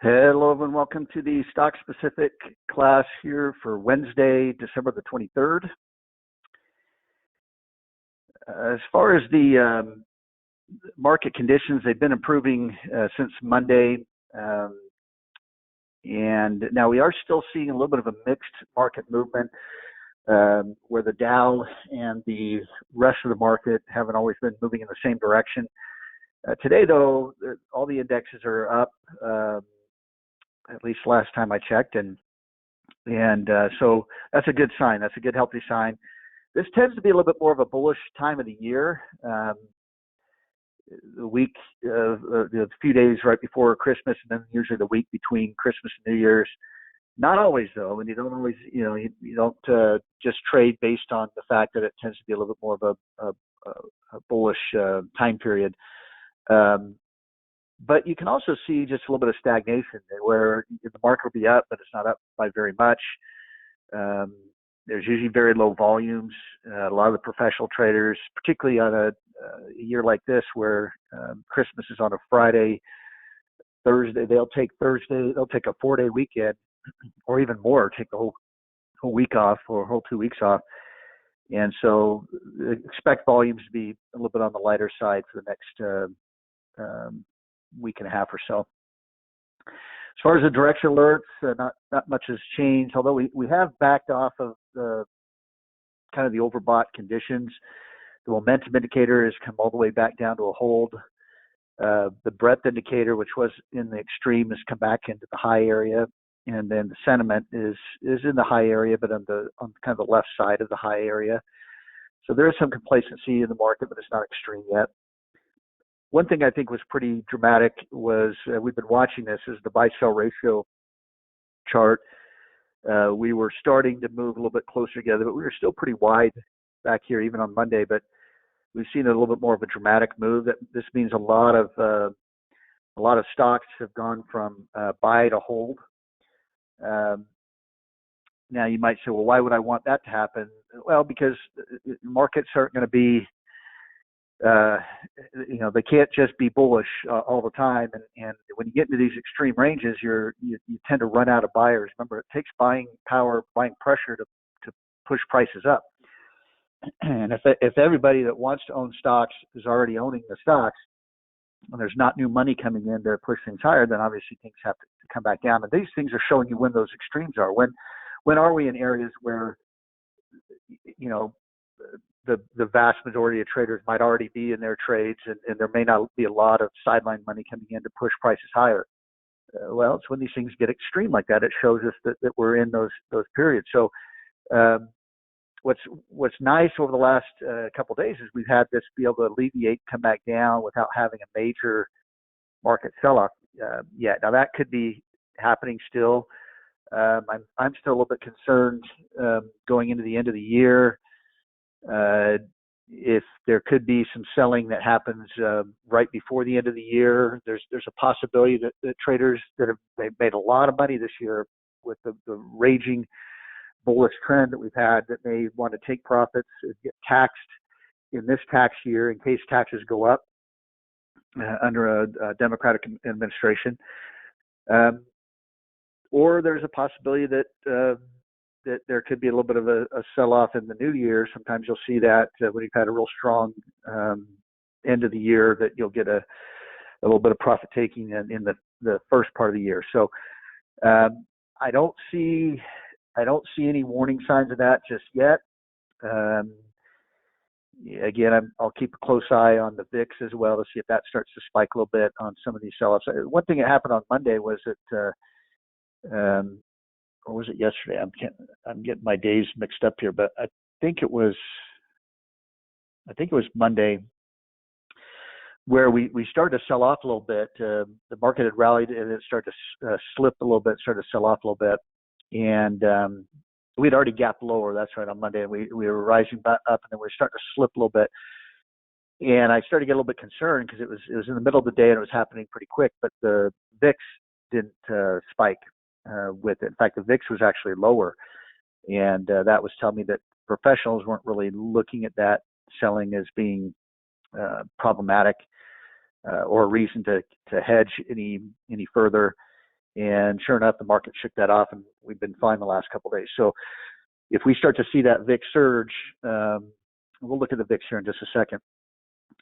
Hello and welcome to the stock specific class here for Wednesday, December the 23rd. As far as the market conditions, they've been improving since Monday. And now we are still seeing a little bit of a mixed market movement where the Dow and the rest of the market haven't always been moving in the same direction. Today, though, all the indexes are up. At least last time I checked, and so that's a good sign. That's a good, healthy sign. This tends to be a little bit more of a bullish time of the year. The week, the few days right before Christmas, and then usually the week between Christmas and New Year's. Not always, though, and you don't always, you don't just trade based on the fact that it tends to be a little bit more of a bullish time period. But you can also see just a little bit of stagnation where the market will be up, but it's not up by very much. There's usually very low volumes. A lot of the professional traders, particularly on a year like this where Christmas is on a Friday, Thursday, they'll take a 4-day weekend or even more, take the whole week off or whole 2 weeks off. And so expect volumes to be a little bit on the lighter side for the next week and a half or so. As far as the direction alerts, not much has changed, although we have backed off of the kind of the overbought conditions. The momentum indicator has come all the way back down to a hold. The breadth indicator, which was in the extreme, has come back into the high area, and then the sentiment is in the high area, but on kind of the left side of the high area. So there is some complacency in the market, but it's not extreme yet. One thing I think was pretty dramatic was we've been watching this is the buy-sell ratio chart. We were starting to move a little bit closer together, but we were still pretty wide back here, even on Monday. But we've seen a little bit more of a dramatic move. This means a lot of stocks have gone from buy to hold. Now you might say, well, why would I want that to happen? Well, because markets aren't going to be they can't just be bullish all the time. And when you get into these extreme ranges, you tend to run out of buyers. Remember, it takes buying power, buying pressure to push prices up. And if everybody that wants to own stocks is already owning the stocks, and there's not new money coming in to push things higher, then obviously things have to come back down. And these things are showing you when those extremes are. When are we in areas where, the vast majority of traders might already be in their trades, and there may not be a lot of sideline money coming in to push prices higher? Well, it's when these things get extreme like that. It shows us that we're in those periods. So what's nice over the last couple of days is we've had this be able to alleviate, come back down without having a major market sell-off yet. Now that could be happening still. I'm still a little bit concerned going into the end of the year. If there could be some selling that happens right before the end of the year, there's a possibility that traders they've made a lot of money this year with the raging bullish trend that we've had, that may want to take profits and get taxed in this tax year in case taxes go up under a Democratic administration. Or there's a possibility that there could be a little bit of a sell-off in the new year. Sometimes you'll see that when you've had a real strong end of the year, that you'll get a little bit of profit taking in the first part of the year. So I don't see any warning signs of that just yet. Again, I'll keep a close eye on the VIX as well to see if that starts to spike a little bit on some of these sell-offs. One thing that happened on Monday was that or was it yesterday? I'm getting my days mixed up here, but I think it was Monday where we started to sell off a little bit. The market had rallied and it started to slip a little bit, started to sell off a little bit, and we'd already gapped lower. That's right, on Monday, and we were rising back up, and then we were starting to slip a little bit. And I started to get a little bit concerned because it was in the middle of the day and it was happening pretty quick, but the VIX didn't spike with it. In fact, the VIX was actually lower, and that was telling me that professionals weren't really looking at that selling as being problematic or a reason to hedge any further. And sure enough, the market shook that off, and we've been fine the last couple of days. So if we start to see that VIX surge, we'll look at the VIX here in just a second,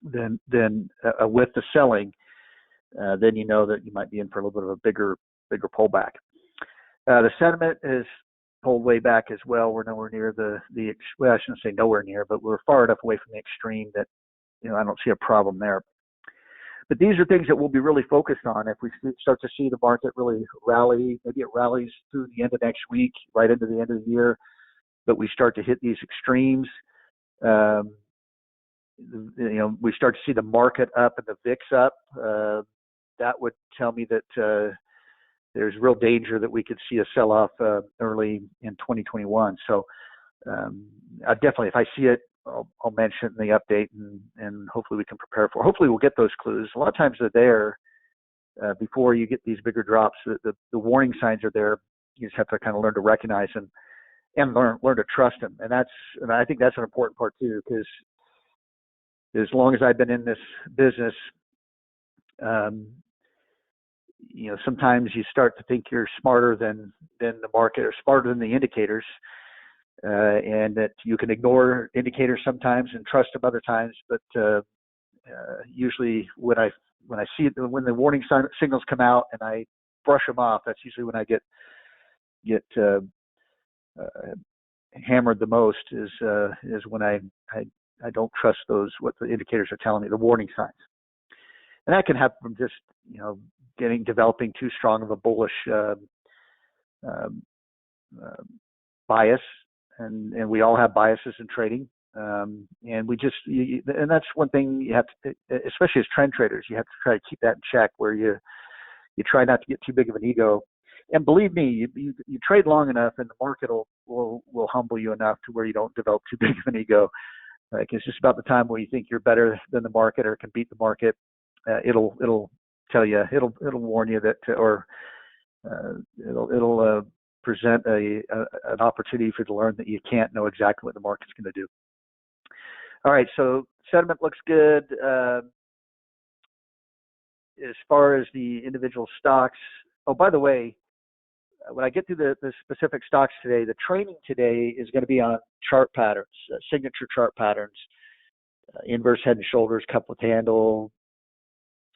then with the selling, then you know that you might be in for a little bit of a bigger pullback. The sentiment is pulled way back as well. We're nowhere near well, I shouldn't say nowhere near, but we're far enough away from the extreme that, I don't see a problem there. But these are things that we'll be really focused on. If we start to see the market really rally, maybe it rallies through the end of next week, right into the end of the year, but we start to hit these extremes, we start to see the market up and the VIX up, that would tell me that there's real danger that we could see a sell-off early in 2021. So I definitely, if I see it, I'll mention it in the update, and hopefully we can prepare for it. Hopefully we'll get those clues. A lot of times they're there before you get these bigger drops. The warning signs are there. You just have to kind of learn to recognize them and learn to trust them. And I think that's an important part too, because as long as I've been in this business, sometimes you start to think you're smarter than the market or smarter than the indicators, and that you can ignore indicators sometimes and trust them other times. But usually when I see it, when the warning signals come out and I brush them off, that's usually when I get hammered the most. Is when I don't trust what the indicators are telling me, the warning signs. And that can happen from just, developing too strong of a bullish bias, and we all have biases in trading, and and that's one thing you have to, especially as trend traders, you have to try to keep that in check, where you try not to get too big of an ego. And believe me, you trade long enough, and the market will humble you enough to where you don't develop too big of an ego. Like, it's just about the time where you think you're better than the market or can beat the market, it'll tell you, it'll warn you that, or it'll present an opportunity for you to learn that you can't know exactly what the market's going to do. All right, so sentiment looks good. As far as the individual stocks, oh, by the way, when I get through the specific stocks today, the training today is going to be on chart patterns, signature chart patterns, inverse head and shoulders, couplet handle,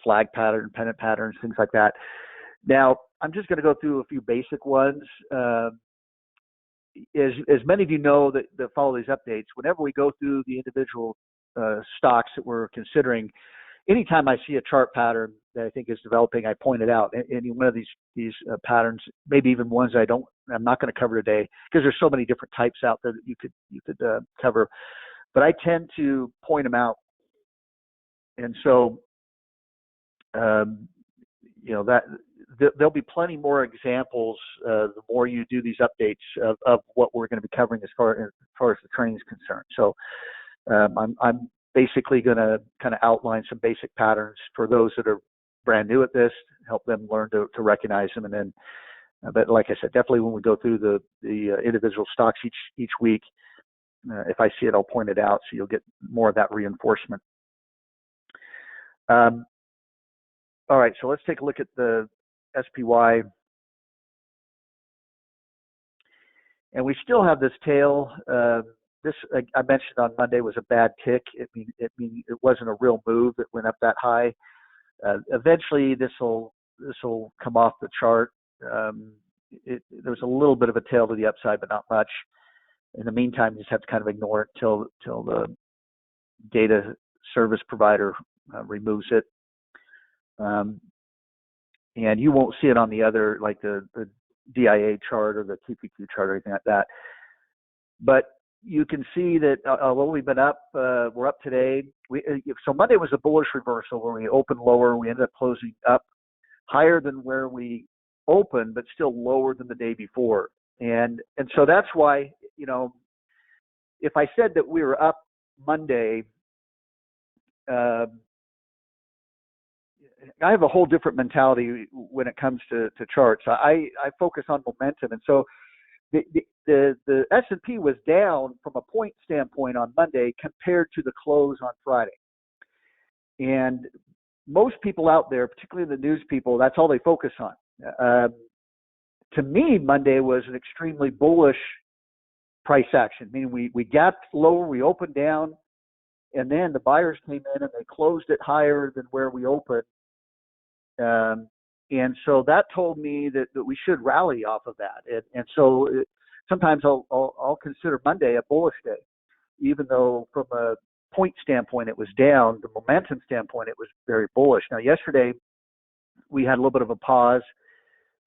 flag pattern, pennant patterns, things like that. Now, I'm just going to go through a few basic ones. As many of you know that follow these updates, whenever we go through the individual stocks that we're considering, anytime I see a chart pattern that I think is developing, I point it out. Any one of these patterns, maybe even ones I'm not going to cover today, because there's so many different types out there that you could cover. But I tend to point them out, and so that there'll be plenty more examples the more you do these updates of what we're going to be covering as far as the training is concerned. So I'm basically going to kind of outline some basic patterns for those that are brand new at this, help them learn to recognize them. And then, but like I said, definitely when we go through the individual stocks each week, if I see it, I'll point it out, so you'll get more of that reinforcement. All right, so let's take a look at the SPY. And we still have this tail. This, I mentioned on Monday, was a bad tick. It wasn't a real move that went up that high. Eventually, this will come off the chart. There's a little bit of a tail to the upside, but not much. In the meantime, you just have to kind of ignore it till the data service provider removes it. And you won't see it on the other, like the DIA chart or the TPQ chart or anything like that. But you can see that although we've been up, we're up today. So Monday was a bullish reversal where we opened lower. We ended up closing up higher than where we opened, but still lower than the day before. And so that's why, if I said that we were up Monday, I have a whole different mentality when it comes to charts. I focus on momentum, and so the S&P was down from a point standpoint on Monday compared to the close on Friday. And most people out there, particularly the news people, that's all they focus on. Um, to me, Monday was an extremely bullish price action, meaning we gapped lower, we opened down, and then the buyers came in and they closed it higher than where we opened. And so that told me that we should rally off of that. And so sometimes I'll consider Monday a bullish day, even though from a point standpoint it was down, the momentum standpoint it was very bullish. Now yesterday we had a little bit of a pause.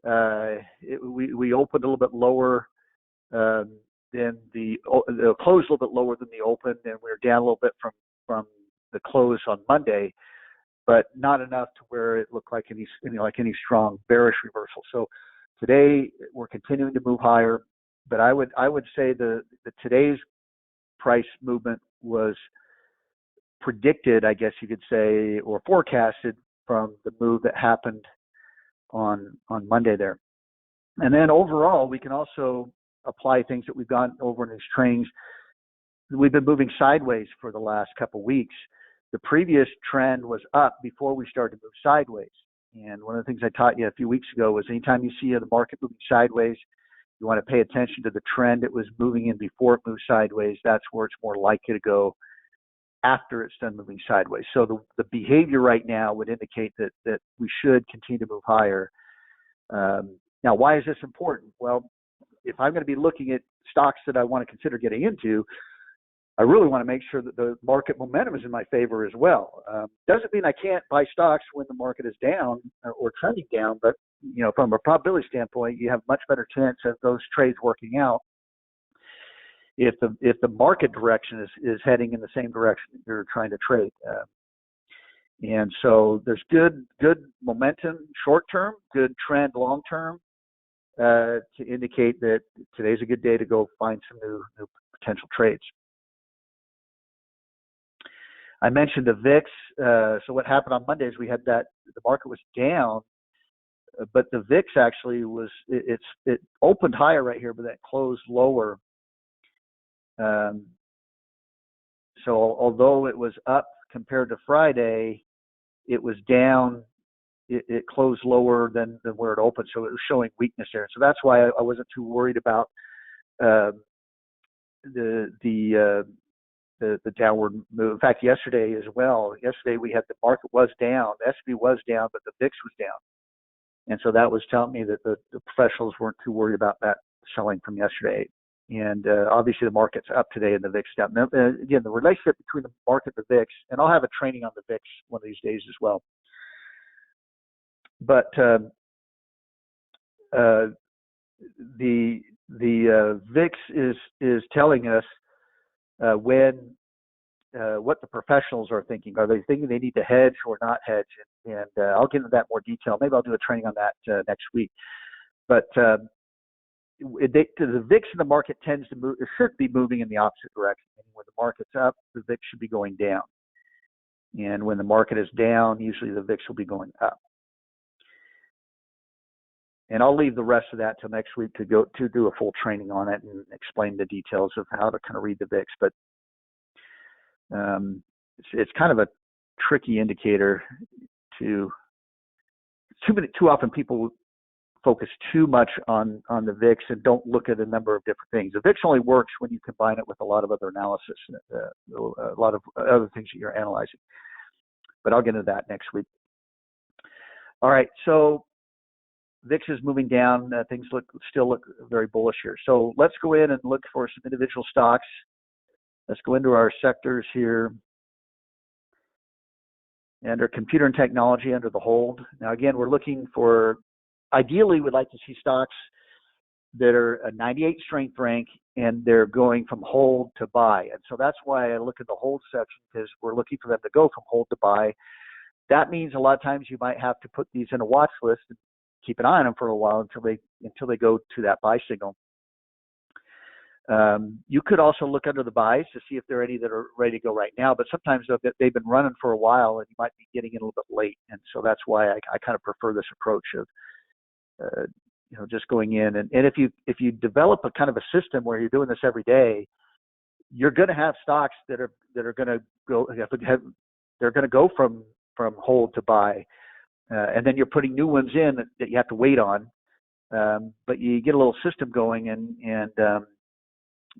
We opened a little bit lower than the closed a little bit lower than the open, and we were down a little bit from the close on Monday, but not enough to where it looked like any strong bearish reversal. So today we're continuing to move higher, but I would say the today's price movement was predicted, I guess you could say, or forecasted from the move that happened on Monday there. And then overall, we can also apply things that we've gone over in these trainings. We've been moving sideways for the last couple of weeks. The previous trend was up before we started to move sideways. And one of the things I taught you a few weeks ago was anytime you see the market moving sideways, you want to pay attention to the trend it was moving in before it moved sideways. That's where it's more likely to go after it's done moving sideways. So the behavior right now would indicate that we should continue to move higher. Now, why is this important? Well, if I'm going to be looking at stocks that I want to consider getting into, I really want to make sure that the market momentum is in my favor as well. Doesn't mean I can't buy stocks when the market is down or trending down, but from a probability standpoint, you have much better chance of those trades working out if the market direction is heading in the same direction that you're trying to trade. And so there's good momentum short term, good trend long term to indicate that today's a good day to go find some new potential trades. I mentioned the VIX. So what happened on Monday is we had the market was down, but the VIX actually it opened higher right here, but then closed lower. So although it was up compared to Friday, it was down. It closed lower than where it opened, so it was showing weakness there. So that's why I wasn't too worried about the downward move. In fact, yesterday as well. Yesterday we had the market was down, the S&P was down, but the VIX was down, and so that was telling me that the professionals weren't too worried about that selling from yesterday. And obviously the market's up today and the VIX down. Now, again, the relationship between the market and the VIX, and I'll have a training on the VIX one of these days as well. But the VIX is telling us what the professionals are thinking. Are they thinking they need to hedge or not hedge? And I'll get into that in more detail. Maybe I'll do a training on that next week. But the VIX in the market tends to move. It should be moving in the opposite direction. And when the market's up, the VIX should be going down. And when the market is down, usually the VIX will be going up. And I'll leave the rest of that till next week to do a full training on it and explain the details of how to kind of read the VIX. But it's kind of a tricky indicator. Too often people focus too much on the VIX and don't look at a number of different things. The VIX only works when you combine it with a lot of other analysis, a lot of other things that you're analyzing. But I'll get into that next week. All right, so VIX is moving down. Things still look very bullish here. So let's go in and look for some individual stocks. Let's go into our sectors here. Under computer and technology, under the hold. Now, again, we're looking for, ideally, we'd like to see stocks that are a 98 strength rank and they're going from hold to buy. And so that's why I look at the hold section, because we're looking for them to go from hold to buy. That means a lot of times you might have to put these in a watch list and keep an eye on them for a while until they go to that buy signal. You could also look under the buys to see if there are any that are ready to go right now, but sometimes they've been running for a while and you might be getting in a little bit late. And so that's why I kind of prefer this approach of, just going in. And if you develop a kind of a system where you're doing this every day, you're going to have stocks that are going to go, they're going to go from hold to buy. and then you're putting new ones in that you have to wait on. But you get a little system going, and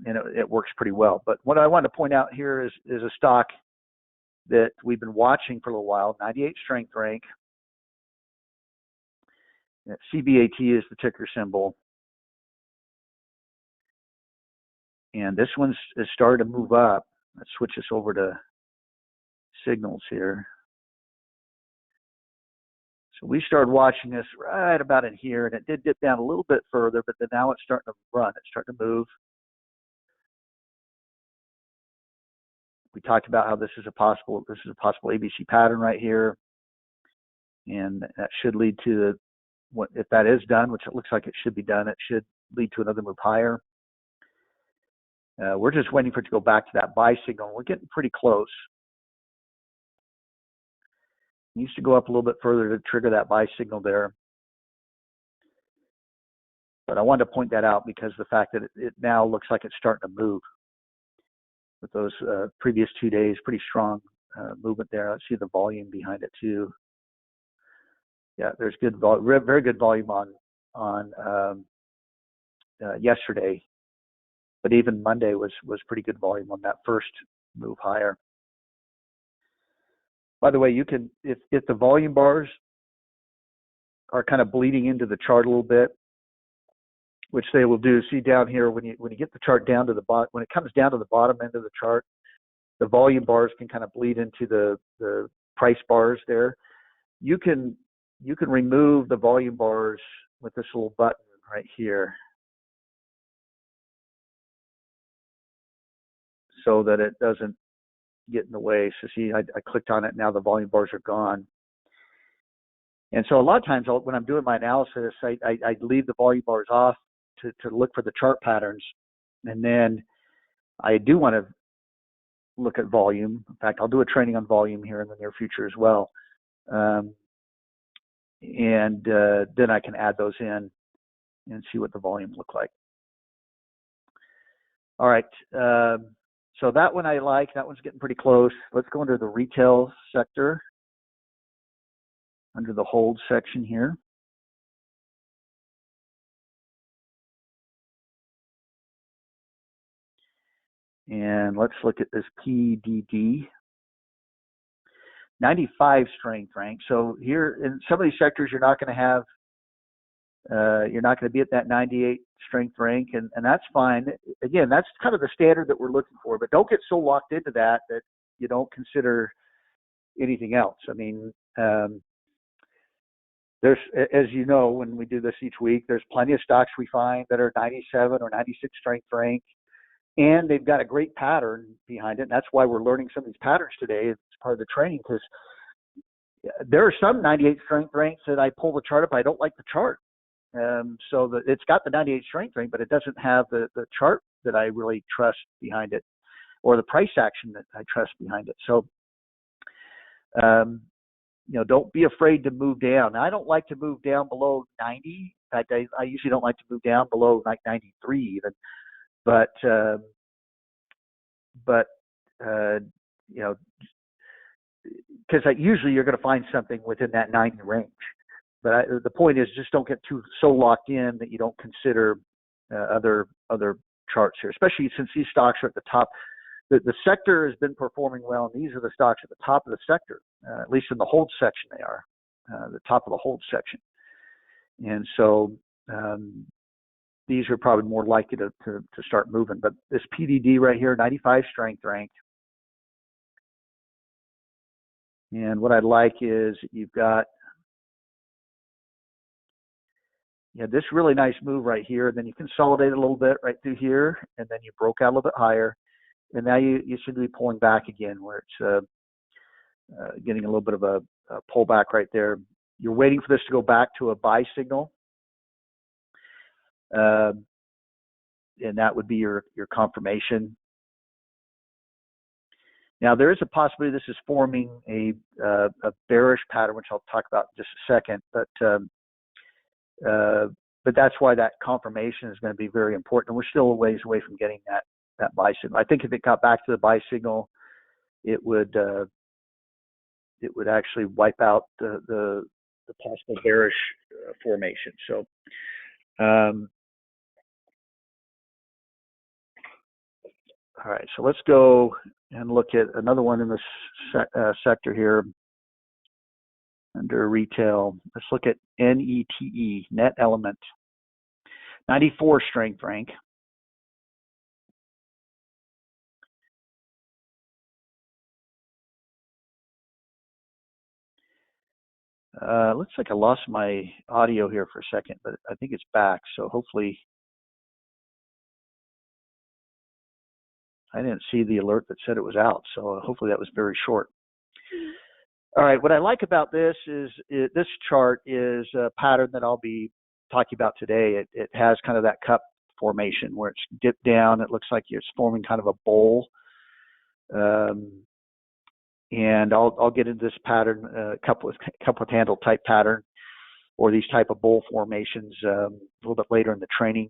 it works pretty well. But what I want to point out here is a stock that we've been watching for a little while, 98 strength rank. CBHT is the ticker symbol. And this one's is starting to move up. Let's switch this over to signals here. So we started watching this right about in here, and it did dip down a little bit further, but then now it's starting to run. It's starting to move. We talked about how this is a possible ABC pattern right here, and that should lead to what, if that is done, which it looks like it should be done, it should lead to another move higher. We're just waiting for it to go back to that buy signal. We're getting pretty close. It needs to go up a little bit further to trigger that buy signal there. But I wanted to point that out because the fact that it now looks like it's starting to move. With those previous 2 days, pretty strong movement there. Let's see the volume behind it too. Yeah, there's good, very good volume on yesterday. But even Monday was pretty good volume on that first move higher. By the way, you can, if the volume bars are kind of bleeding into the chart a little bit, which they will do. See down here when you get the chart down to the bottom, when it comes down to the bottom end of the chart, the volume bars can kind of bleed into the price bars there. You can remove the volume bars with this little button right here, so that it doesn't get in the way. So see, I clicked on it, now the volume bars are gone. And so a lot of times when I'm doing my analysis, I leave the volume bars off to look for the chart patterns. And then I do want to look at volume. In fact, I'll do a training on volume here in the near future as well. And then I can add those in and see what the volume look like. All right. So that one I like. That one's getting pretty close. Let's go into the retail sector, under the hold section here. And let's look at this PDD. 95 strength rank. So here in some of these sectors, you're not going to have, you're not going to be at that 98 strength rank, and that's fine. Again, that's kind of the standard that we're looking for, but don't get so locked into that you don't consider anything else. I mean, there's, as you know, when we do this each week, there's plenty of stocks we find that are 97 or 96 strength rank, and they've got a great pattern behind it. And that's why we're learning some of these patterns today as part of the training, because there are some 98 strength ranks that I pull the chart up, I don't like the chart. So it's got the 98 strength rank, but it doesn't have the chart that I really trust behind it, or the price action that I trust behind it. So, don't be afraid to move down. Now, I don't like to move down below 90. In fact, I usually don't like to move down below like 93 even. But because usually you're going to find something within that 90 range. But the point is, just don't get so locked in that you don't consider other charts here, especially since these stocks are at the top. The sector has been performing well, and these are the stocks at the top of the sector, at least in the hold section they are, the top of the hold section. And so these are probably more likely to start moving. But this PDD right here, 95 strength rank. And what I'd like is you've got this really nice move right here. Then you consolidate a little bit right through here, and then you broke out a little bit higher. And now you should be pulling back again, where it's getting a little bit of a pullback right there. You're waiting for this to go back to a buy signal. And that would be your confirmation. Now, there is a possibility this is forming a bearish pattern, which I'll talk about in just a second. But that's why that confirmation is going to be very important. And we're still a ways away from getting that buy signal. I think if it got back to the buy signal, it would actually wipe out the the possible bearish formation. So all right, so let's go and look at another one in this sector here under retail. Let's look at NETE, Net Element, 94 strength rank. Looks like I lost my audio here for a second, but I think it's back. So hopefully, I didn't see the alert that said it was out. So hopefully that was very short. All right, what I like about this is this chart is a pattern that I'll be talking about today. It has kind of that cup formation where it's dipped down. It looks like it's forming kind of a bowl. And I'll get into this pattern, couple of handle type pattern, or these type of bowl formations a little bit later in the training.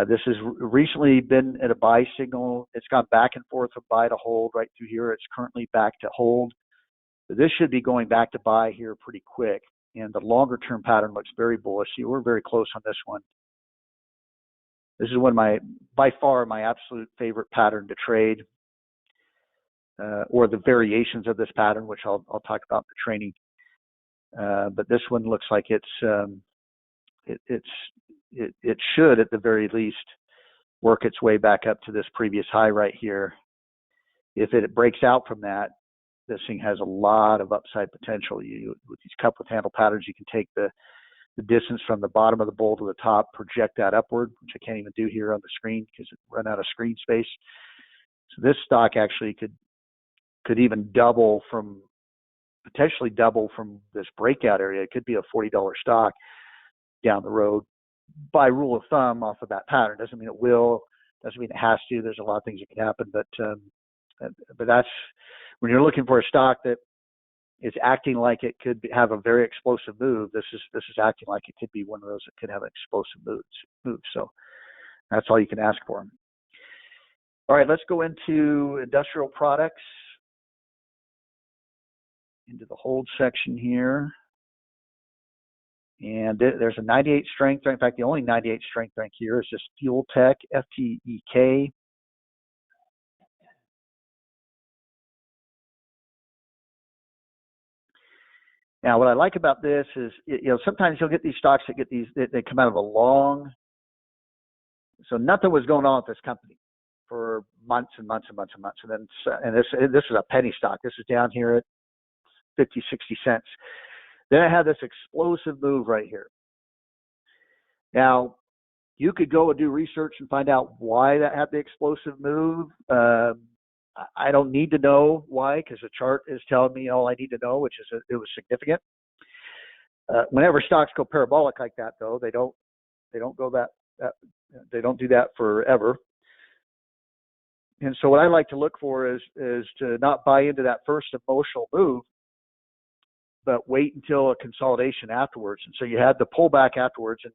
This has recently been at a buy signal. It's gone back and forth from buy to hold right through here. It's currently back to hold. So this should be going back to buy here pretty quick. And the longer term pattern looks very bullish. See, we're very close on this one. This is one of by far my absolute favorite pattern to trade, or the variations of this pattern, which I'll talk about in the training. But this one looks like it should at the very least work its way back up to this previous high right here. If it breaks out from that, this thing has a lot of upside potential. With these couple of handle patterns, you can take the distance from the bottom of the bowl to the top, project that upward, which I can't even do here on the screen because it run out of screen space. So this stock actually could even potentially double from this breakout area. It could be a $40 stock down the road by rule of thumb off of that pattern. Doesn't mean it will, doesn't mean it has to. There's a lot of things that can happen, but that's when you're looking for a stock that is acting like it could have a very explosive move. This is acting like it could be one of those that could have an explosive move. So that's all you can ask for. All right, let's go into industrial products, into the hold section here. And there's a 98 strength rank. In fact, the only 98 strength rank here is just FuelTech, FTEK. Now, what I like about this is, sometimes you'll get these stocks that they come out of a long, so nothing was going on with this company for months and months and months and months. And this is a penny stock. This is down here at 50, 60 cents. Then I had this explosive move right here. Now, you could go and do research and find out why that had the explosive move. I don't need to know why, because the chart is telling me all I need to know, which is it was significant. Whenever stocks go parabolic like that, though, they don't go they don't do that forever. And so what I like to look for is to not buy into that first emotional move, but wait until a consolidation afterwards. And so you had the pullback afterwards, and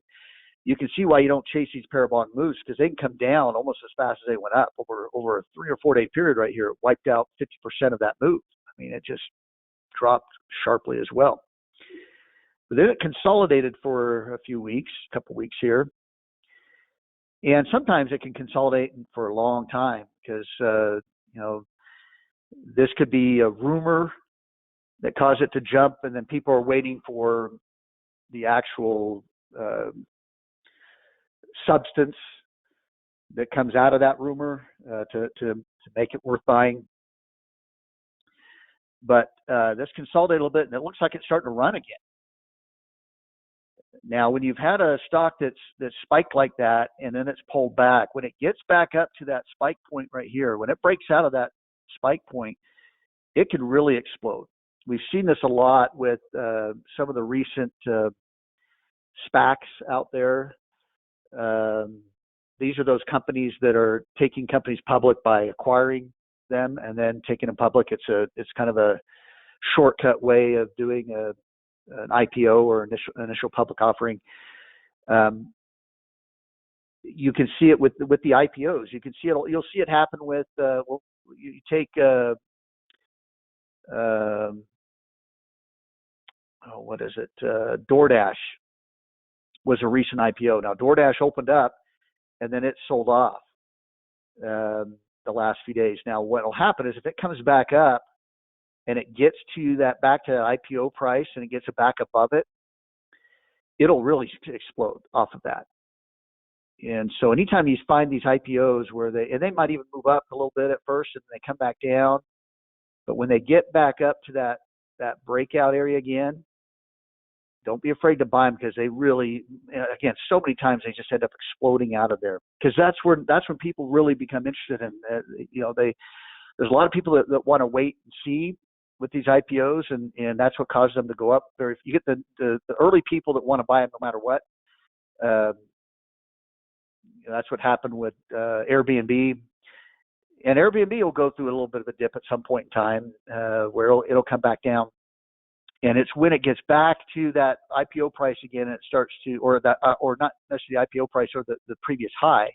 you can see why you don't chase these parabolic moves, because they can come down almost as fast as they went up over a 3 or 4 day period right here. It wiped out 50% of that move. I mean, it just dropped sharply as well. But then it consolidated for a few weeks, a couple weeks here. And sometimes it can consolidate for a long time because, this could be a rumor that caused it to jump, and then people are waiting for the actual substance that comes out of that rumor to make it worth buying. But this consolidated a little bit, and it looks like it's starting to run again. Now, when you've had a stock that's spiked like that and then it's pulled back, when it gets back up to that spike point right here, when it breaks out of that spike point, it can really explode. We've seen this a lot with some of the recent SPACs out there. These are those companies that are taking companies public by acquiring them and then taking them public. It's kind of a shortcut way of doing an IPO or initial public offering. You can see it with the IPOs. You can see it. You'll see it happen with. You take. what is it? DoorDash was a recent IPO. Now DoorDash opened up and then it sold off the last few days. Now what will happen is if it comes back up and it gets to that back to IPO price and it gets it back above it, it'll really explode off of that. And so anytime you find these IPOs where they might even move up a little bit at first and they come back down, but when they get back up to that breakout area again, don't be afraid to buy them, because they really, again, so many times they just end up exploding out of there, because that's when people really become interested in, there's a lot of people that want to wait and see with these IPOs, and that's what causes them to go up. You get the early people that want to buy them no matter what. That's what happened with Airbnb. And Airbnb will go through a little bit of a dip at some point in time where it'll come back down. And it's when it gets back to that IPO price again, and it starts to, or not necessarily the IPO price or the previous high,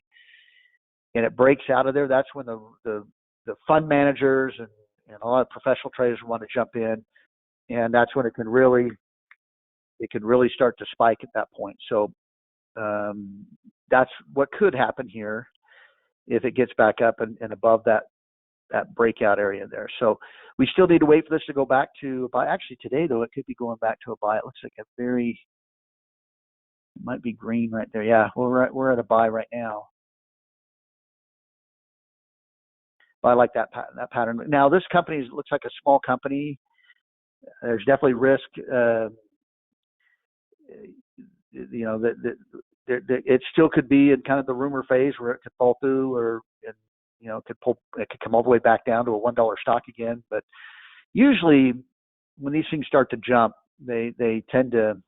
and it breaks out of there. That's when the fund managers and a lot of professional traders want to jump in, and that's when it can really start to spike at that point. So that's what could happen here if it gets back up and above that breakout area there. So we still need to wait for this to go back to a buy. Actually, today, though, it could be going back to a buy. It looks like it might be green right there. Yeah, we're at a buy right now. But I like that pattern. Now, this company looks like a small company. There's definitely risk. It still could be in kind of the rumor phase where it could fall through, or it could come all the way back down to a $1 stock again. But usually, when these things start to jump, they tend to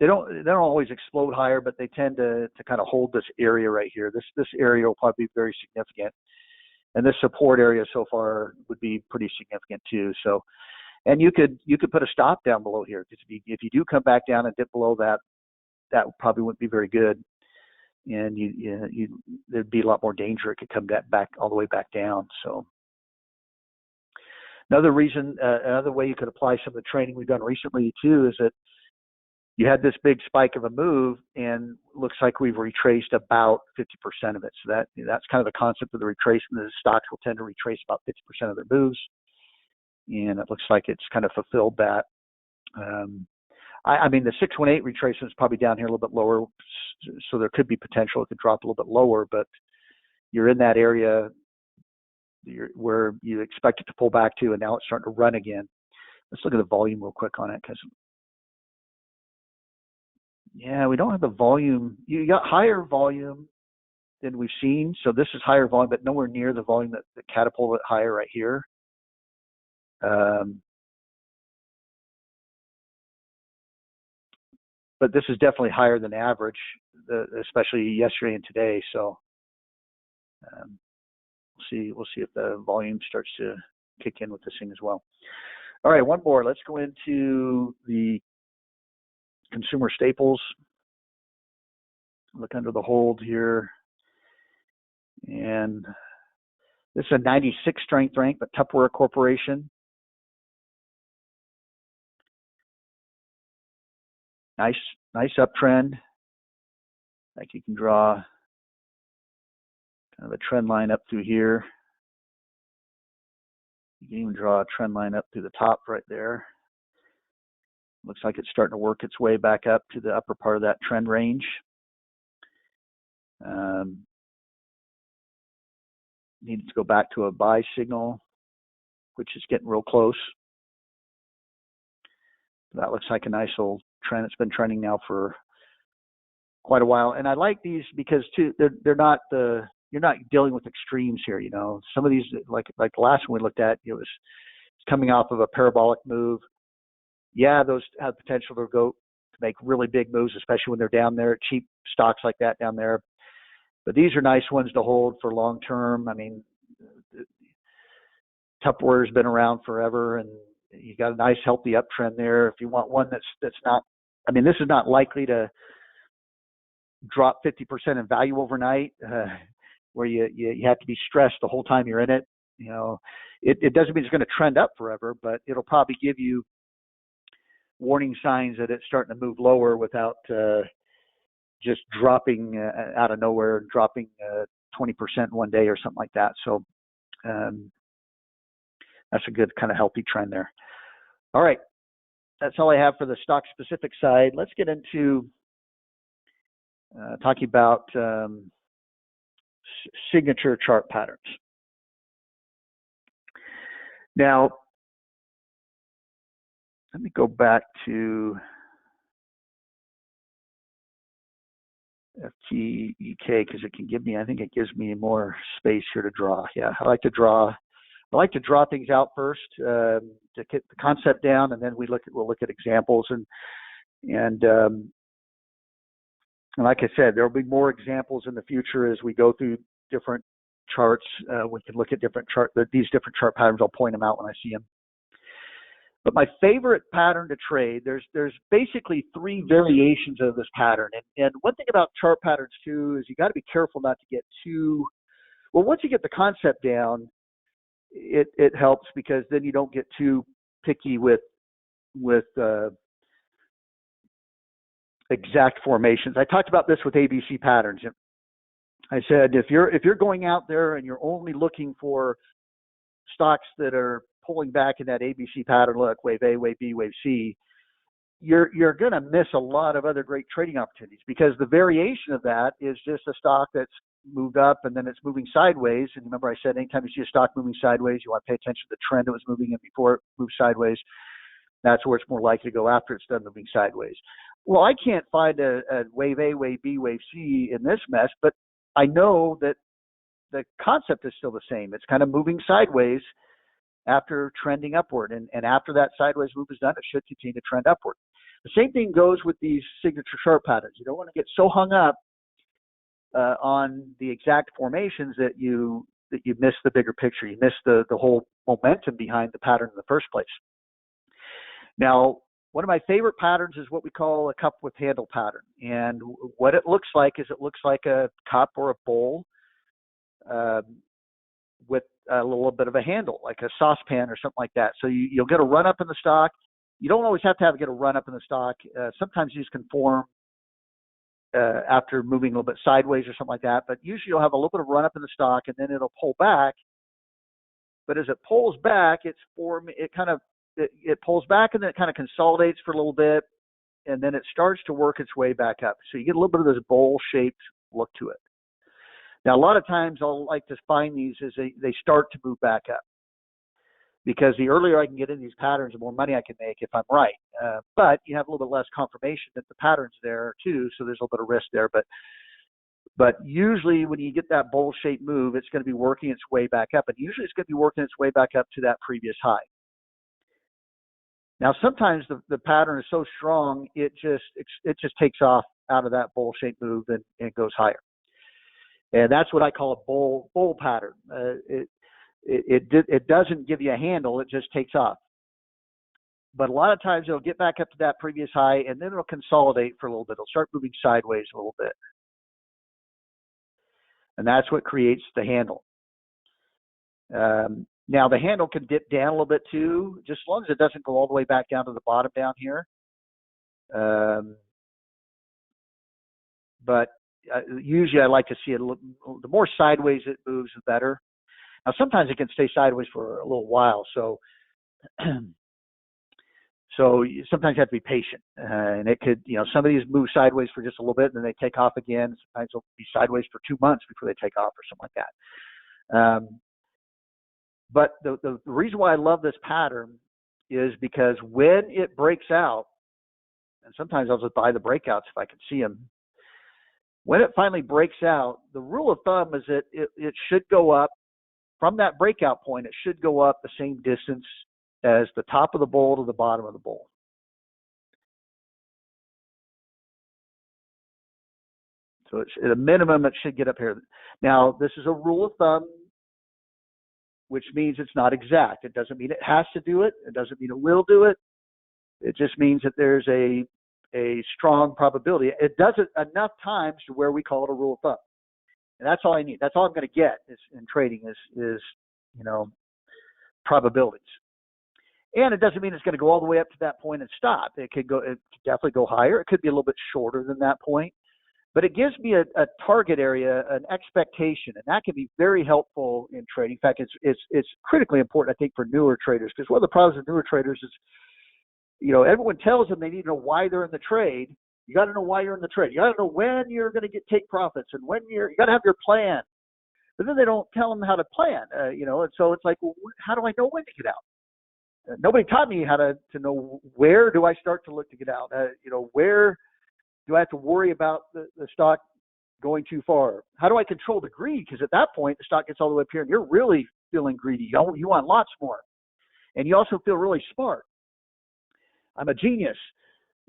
they don't always explode higher, but they tend to kind of hold this area right here. This area will probably be very significant, and this support area so far would be pretty significant too. So, and you could put a stop down below here, because if you do come back down and dip below that, that probably wouldn't be very good, and there'd be a lot more danger. It could come back all the way back down. So another way you could apply some of the training we've done recently too is that you had this big spike of a move, and looks like we've retraced about 50% of it. So that's kind of the concept of the retracement. The stocks will tend to retrace about 50% of their moves, and it looks like it's kind of fulfilled that. I mean, the 618 retracement is probably down here a little bit lower, so there could be potential it could drop a little bit lower, but you're in that area where you expect it to pull back to, and now it's starting to run again. Let's look at the volume real quick on it, because yeah, we don't have the volume. You got higher volume than we've seen, so this is higher volume, but nowhere near the volume that catapulted higher right here. But this is definitely higher than average, especially yesterday and today. So we'll see if the volume starts to kick in with this thing as well. All right, one more. Let's go into the consumer staples. Look under the hold here, and this is a 96 strength rank, but Tupperware Corporation. Nice uptrend. Like you can draw kind of a trend line up through here. You can even draw a trend line up through the top right there. Looks like it's starting to work its way back up to the upper part of that trend range. Needed to go back to a buy signal, which is getting real close. That looks like a nice little trend. It's been trending now for quite a while, and I like these because too they're not you're not dealing with extremes here. Some of these, like the last one we looked at, it's coming off of a parabolic move. Yeah, those have potential to make really big moves, especially when they're down there, cheap stocks like that down there. But these are nice ones to hold for long term. I mean, Tupperware's been around forever, and you got a nice healthy uptrend there. If you want one that's not, I mean, this is not likely to drop 50% in value overnight, where you have to be stressed the whole time you're in it. It doesn't mean it's going to trend up forever, but it'll probably give you warning signs that it's starting to move lower without just dropping out of nowhere, dropping 20% one day or something like that. So that's a good kind of healthy trend there. All right, that's all I have for the stock specific side. Let's get into talking about signature chart patterns. Now, let me go back to FTEK because it can give me, I think it gives me more space here to draw. Yeah, I like to draw things out first to get the concept down, and then we'll look at examples and like I said, there will be more examples in the future as we go through different charts. We can look at these different chart patterns. I'll point them out when I see them. But my favorite pattern to trade, there's basically three variations of this pattern. And one thing about chart patterns too is you got to be careful not to get too, well, once you get the concept down, it helps because then you don't get too picky with exact formations. I talked about this with ABC patterns. I said if you're going out there and you're only looking for stocks that are pulling back in that ABC pattern, look, wave A, wave B, wave C, you're going to miss a lot of other great trading opportunities because the variation of that is just a stock that's moved up and then it's moving sideways. And remember I said anytime you see a stock moving sideways, you want to pay attention to the trend it was moving in before it moved sideways. That's where it's more likely to go after it's done moving sideways. Well, I can't find a wave A, wave B, wave C in this mess, but I know that the concept is still the same. It's kind of moving sideways after trending upward. And after that sideways move is done, it should continue to trend upward. The same thing goes with these signature chart patterns. You don't want to get so hung up on the exact formations that you miss the bigger picture. You miss the whole momentum behind the pattern in the first place. Now, one of my favorite patterns is what we call a cup with handle pattern. And what it looks like is it looks like a cup or a bowl with a little bit of a handle, like a saucepan or something like that. So you'll get a run up in the stock. You don't always have to get a run up in the stock. Sometimes these can form after moving a little bit sideways or something like that. But usually you'll have a little bit of run up in the stock and then it'll pull back. But as it pulls back, it pulls back and then it kind of consolidates for a little bit, and then it starts to work its way back up. So you get a little bit of this bowl-shaped look to it. Now, a lot of times I'll like to find these as they start to move back up because the earlier I can get in these patterns, the more money I can make if I'm right. But you have a little bit less confirmation that the pattern's there too, so there's a little bit of risk there. But usually when you get that bowl-shaped move, it's going to be working its way back up, and usually it's going to be working its way back up to that previous high. Now, sometimes the pattern is so strong, it just takes off out of that bowl-shaped move and goes higher. And that's what I call a bowl pattern. It doesn't give you a handle, it just takes off. But a lot of times it'll get back up to that previous high, and then it'll consolidate for a little bit. It'll start moving sideways a little bit. And that's what creates the handle. Now, the handle can dip down a little bit too, just as long as it doesn't go all the way back down to the bottom down here. But usually I like to see it the more sideways it moves, the better. Now, sometimes it can stay sideways for a little while. So you sometimes have to be patient. And it could, some of these move sideways for just a little bit and then they take off again. Sometimes they'll be sideways for 2 months before they take off or something like that. But the reason why I love this pattern is because when it breaks out, and sometimes I'll just buy the breakouts if I can see them. When it finally breaks out, the rule of thumb is that it should go up from that breakout point. It should go up the same distance as the top of the bowl to the bottom of the bowl. So it's, at a minimum, it should get up here. Now, this is a rule of thumb, which means it's not exact. It doesn't mean it has to do it. It doesn't mean it will do it. It just means that there's a strong probability. It does it enough times to where we call it a rule of thumb. And that's all I need. That's all I'm going to get in trading is probabilities. And it doesn't mean it's going to go all the way up to that point and stop. It could definitely go higher. It could be a little bit shorter than that point. But it gives me a target area, an expectation, and that can be very helpful in trading. In fact, it's critically important, I think, for newer traders, because one of the problems with newer traders is, everyone tells them they need to know why they're in the trade. You got to know why you're in the trade. You got to know when you're going to take profits, and when you got to have your plan. But then they don't tell them how to plan, and so it's like, well, how do I know when to get out? Nobody taught me how to know where do I start to look to get out. Where do I have to worry about the stock going too far? How do I control the greed? Because at that point, the stock gets all the way up here, and you're really feeling greedy. You want lots more, and you also feel really smart. I'm a genius.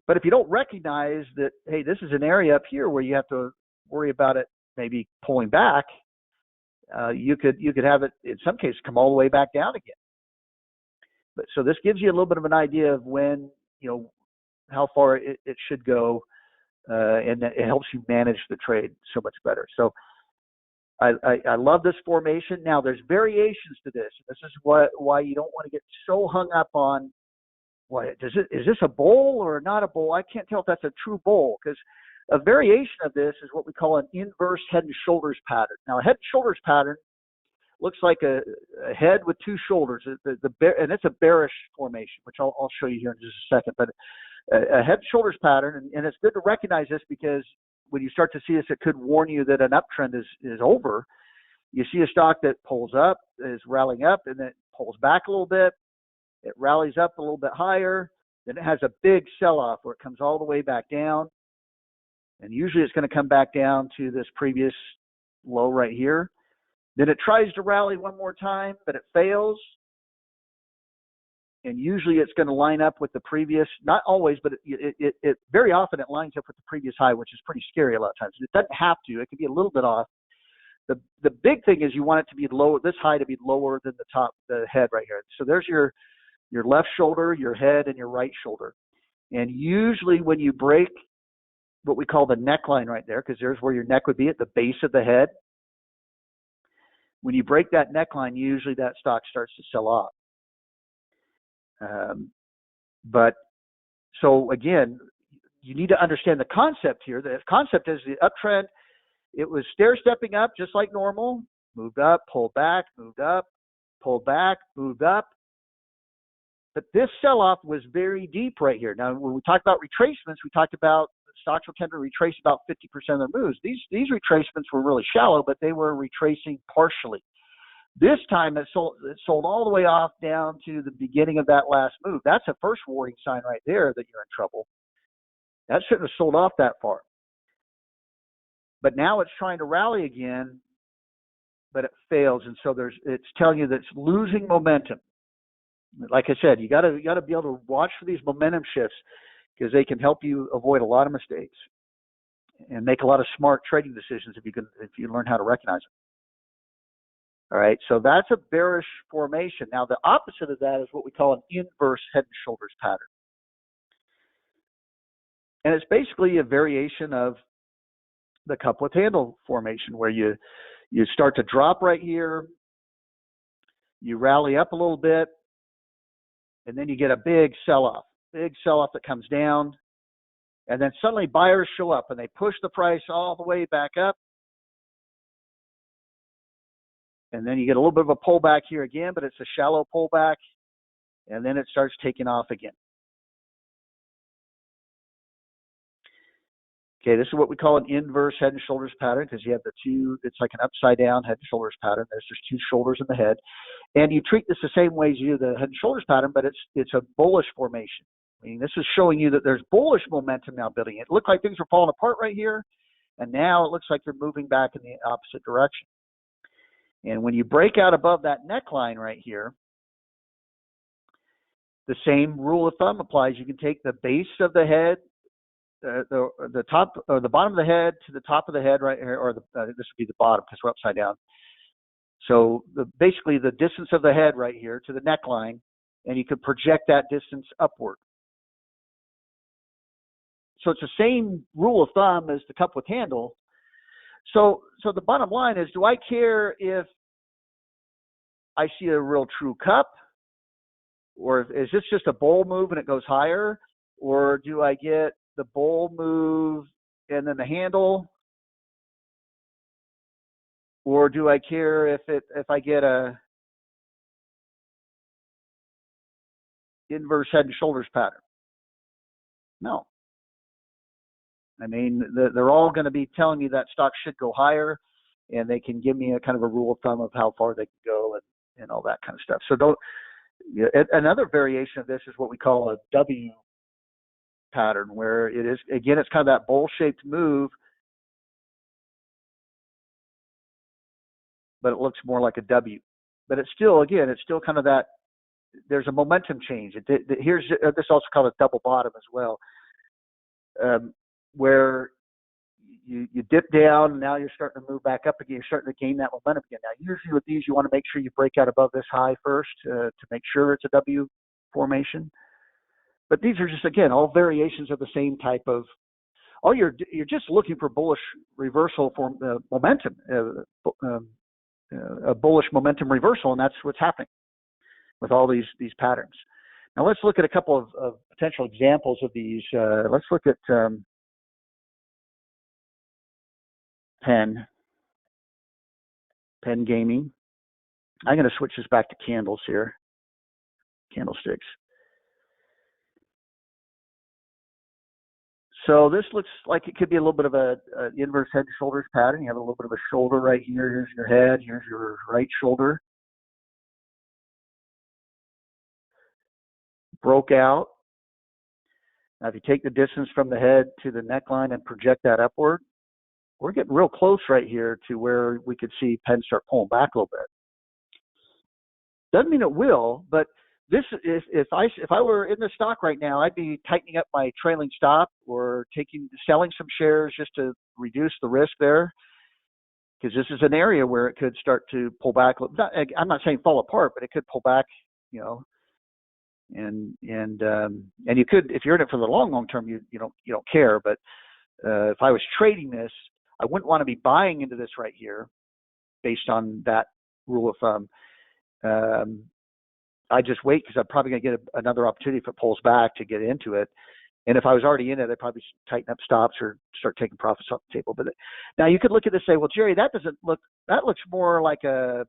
But if you don't recognize that, hey, this is an area up here where you have to worry about it maybe pulling back, you could have it in some cases come all the way back down again. But so this gives you a little bit of an idea of when, how far it should go, and it helps you manage the trade so much better. So I love this formation. Now there's variations to this. This is why you don't want to get so hung up on, is this a bull or not a bull? I can't tell if that's a true bull, because a variation of this is what we call an inverse head and shoulders pattern. Now, a head and shoulders pattern looks like a head with two shoulders, and it's a bearish formation, which I'll show you here in just a second. But a head and shoulders pattern, and it's good to recognize this, because when you start to see this, it could warn you that an uptrend is over. You see a stock that pulls up, is rallying up, and then it pulls back a little bit. It rallies up a little bit higher. Then it has a big sell-off where it comes all the way back down. And usually it's going to come back down to this previous low right here. Then it tries to rally one more time, but it fails. And usually it's going to line up with the previous, not always, but it very often it lines up with the previous high, which is pretty scary a lot of times. It doesn't have to. It can be a little bit off. The big thing is you want it to be lower, this high to be lower than the head right here. So there's your left shoulder, your head, and your right shoulder. And usually when you break what we call the neckline right there, because there's where your neck would be at the base of the head. When you break that neckline, usually that stock starts to sell off. But so again, you need to understand the concept here. The concept is the uptrend. It was stair-stepping up just like normal, moved up, pulled back, moved up, pulled back, moved up. But this sell-off was very deep right here. Now, when we talk about retracements, we talked about stocks will tend to retrace about 50% of their moves. These retracements were really shallow, but they were retracing partially. This time it sold all the way off down to the beginning of that last move. That's a first warning sign right there that you're in trouble. That shouldn't have sold off that far. But now it's trying to rally again, but it fails, and so it's telling you that it's losing momentum. Like I said, you got to be able to watch for these momentum shifts, because they can help you avoid a lot of mistakes and make a lot of smart trading decisions if you learn how to recognize them. All right, so that's a bearish formation. Now, the opposite of that is what we call an inverse head and shoulders pattern. And it's basically a variation of the cup with handle formation, where you start to drop right here, you rally up a little bit, and then you get a big sell-off that comes down, and then suddenly buyers show up and they push the price all the way back up, and then you get a little bit of a pullback here again, but it's a shallow pullback, and then it starts taking off again. Okay, this is what we call an inverse head and shoulders pattern, because you have the two, it's like an upside down head and shoulders pattern. There's just two shoulders in the head. And you treat this the same way as you do the head and shoulders pattern, but it's a bullish formation. I mean, this is showing you that there's bullish momentum now building. It looked like things were falling apart right here, and now it looks like they're moving back in the opposite direction. And when you break out above that neckline right here, the same rule of thumb applies. You can take the base of the head, the top or the bottom of the head to the top of the head right here, or this would be the bottom because we're upside down. So basically the distance of the head right here to the neckline, and you could project that distance upward. So it's the same rule of thumb as the cup with handle. So the bottom line is, do I care if I see a real true cup, Or is this just a bull move and it goes higher? Or do I get the bull move and then the handle? Or do I care if I get a inverse head and shoulders pattern? No. I mean, they're all going to be telling me that stock should go higher, and they can give me a kind of a rule of thumb of how far they can go and all that kind of stuff. So don't. Another variation of this is what we call a W pattern, where it is, again, it's kind of that bowl-shaped move, but it looks more like a W. But it's still, again, it's still kind of that. There's a momentum change. Here's this also called a double bottom as well, where you dip down, and now you're starting to move back up again. You're starting to gain that momentum again. Now, usually with these, you want to make sure you break out above this high first to make sure it's a W formation. But these are just, again, all variations of the same type of. All you're just looking for bullish reversal for momentum, a bullish momentum reversal, and that's what's happening with all these patterns. Now let's look at a couple of potential examples of these. Let's look at Penn Gaming. I'm going to switch this back to candles here, candlesticks. So this looks like it could be a little bit of a inverse head and shoulders pattern. You have a little bit of a shoulder right here. Here's your head. Here's your right shoulder. Broke out. Now, if you take the distance from the head to the neckline and project that upward, we're getting real close right here to where we could see Penn start pulling back a little bit. Doesn't mean it will, but this is, if I were in the stock right now, I'd be tightening up my trailing stop or selling some shares just to reduce the risk there, because this is an area where it could start to pull back. I'm not saying fall apart, but it could pull back, and you could, if you're in it for the long term, you don't care. But if I was trading this, I wouldn't want to be buying into this right here based on that rule of thumb. I just wait, because I'm probably going to get another opportunity if it pulls back to get into it. And if I was already in it, I'd probably tighten up stops or start taking profits off the table. But now you could look at this and say, well, Jerry, that looks more like a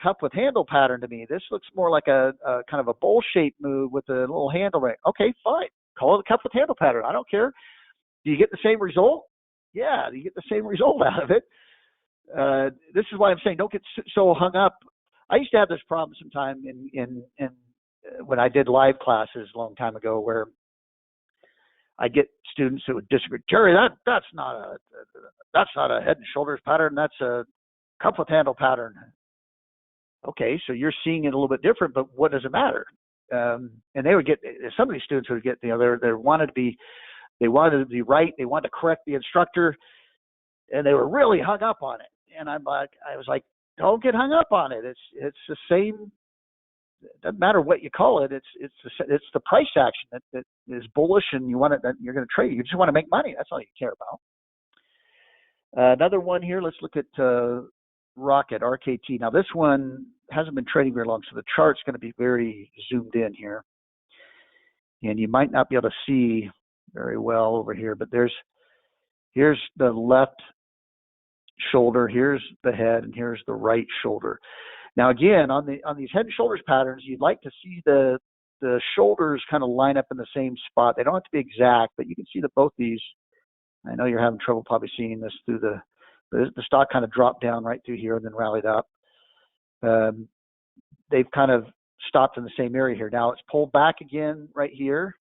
cup with handle pattern to me. This looks more like a kind of a bowl shaped move with a little handle right. Okay, fine. Call it a cup with handle pattern. I don't care. Do you get the same result? Yeah, you get the same result out of it. This is why I'm saying don't get so hung up. I used to have this problem sometime in when I did live classes a long time ago, where I get students who would disagree. Jerry, that's not a head and shoulders pattern. That's a cup with handle pattern. Okay, so you're seeing it a little bit different, but what does it matter? And they would get, some of these students would get, they wanted to be right. They wanted to correct the instructor, and they were really hung up on it. And I was like, don't get hung up on it. It's the same. It doesn't matter what you call it. It's the price action that is bullish, and you want it, that you're going to trade. You just want to make money. That's all you care about. Another one here. Let's look at Rocket, RKT. Now this one hasn't been trading very long, so the chart's going to be very zoomed in here, and you might not be able to see very well over here. But here's the left shoulder, here's the head, and here's the right shoulder. Now again, on these head and shoulders patterns, you'd like to see the shoulders kind of line up in the same spot. They don't have to be exact, but you can see that both these, I know you're having trouble probably seeing this through the stock kind of dropped down right through here and then rallied up. They've kind of stopped in the same area here. Now it's pulled back again right here.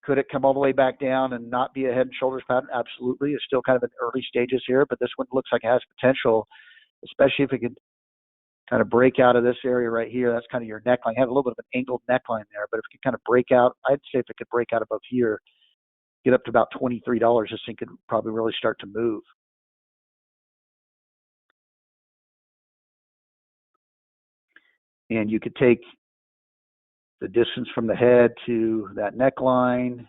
Could it come all the way back down and not be a head and shoulders pattern? Absolutely. It's still kind of in early stages here, but this one looks like it has potential, especially if it could kind of break out of this area right here. That's kind of your neckline. You have a little bit of an angled neckline there, but if it could kind of break out, I'd say if it could break out above here, get up to about $23, this thing could probably really start to move. And you could take the distance from the head to that neckline,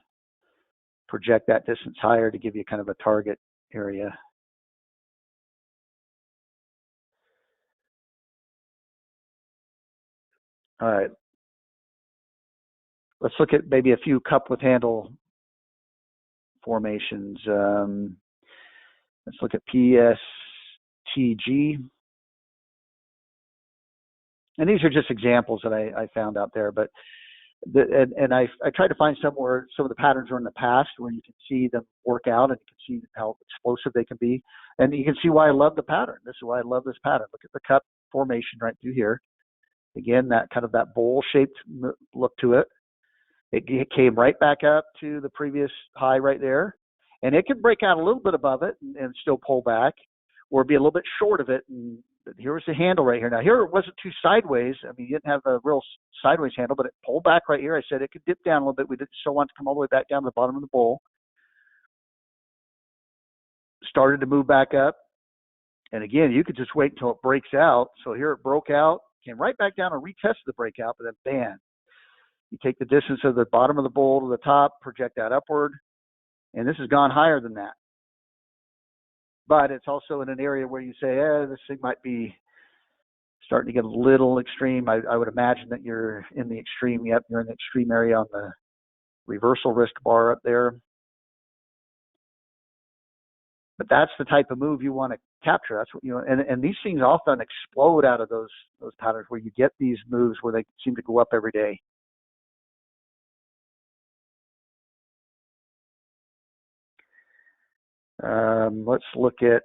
project that distance higher to give you kind of a target area. All right. Let's look at maybe a few cup with handle formations. Let's look at PSTG. And these are just examples that I found out there, but I tried to find somewhere some of the patterns are in the past where you can see them work out and you can see how explosive they can be. And you can see why I love the pattern. This is why I love this pattern. Look at the cup formation right through here. Again, that kind of that bowl-shaped look to it. It came right back up to the previous high right there. And it can break out a little bit above it and still pull back or be a little bit short of it. And here was the handle right here. Now, here it wasn't too sideways. I mean, you didn't have a real sideways handle, but it pulled back right here. I said it could dip down a little bit. We didn't still want to come all the way back down to the bottom of the bowl. Started to move back up. And again, you could just wait until it breaks out. So here it broke out, came right back down and retested the breakout, but then bam. You take the distance of the bottom of the bowl to the top, project that upward, and this has gone higher than that. But it's also in an area where you say, this thing might be starting to get a little extreme. I would imagine that you're in the extreme. Yep, you're in the extreme area on the reversal risk bar up there. But that's the type of move you want to capture. That's what and these things often explode out of those patterns where you get these moves where they seem to go up every day. Let's look at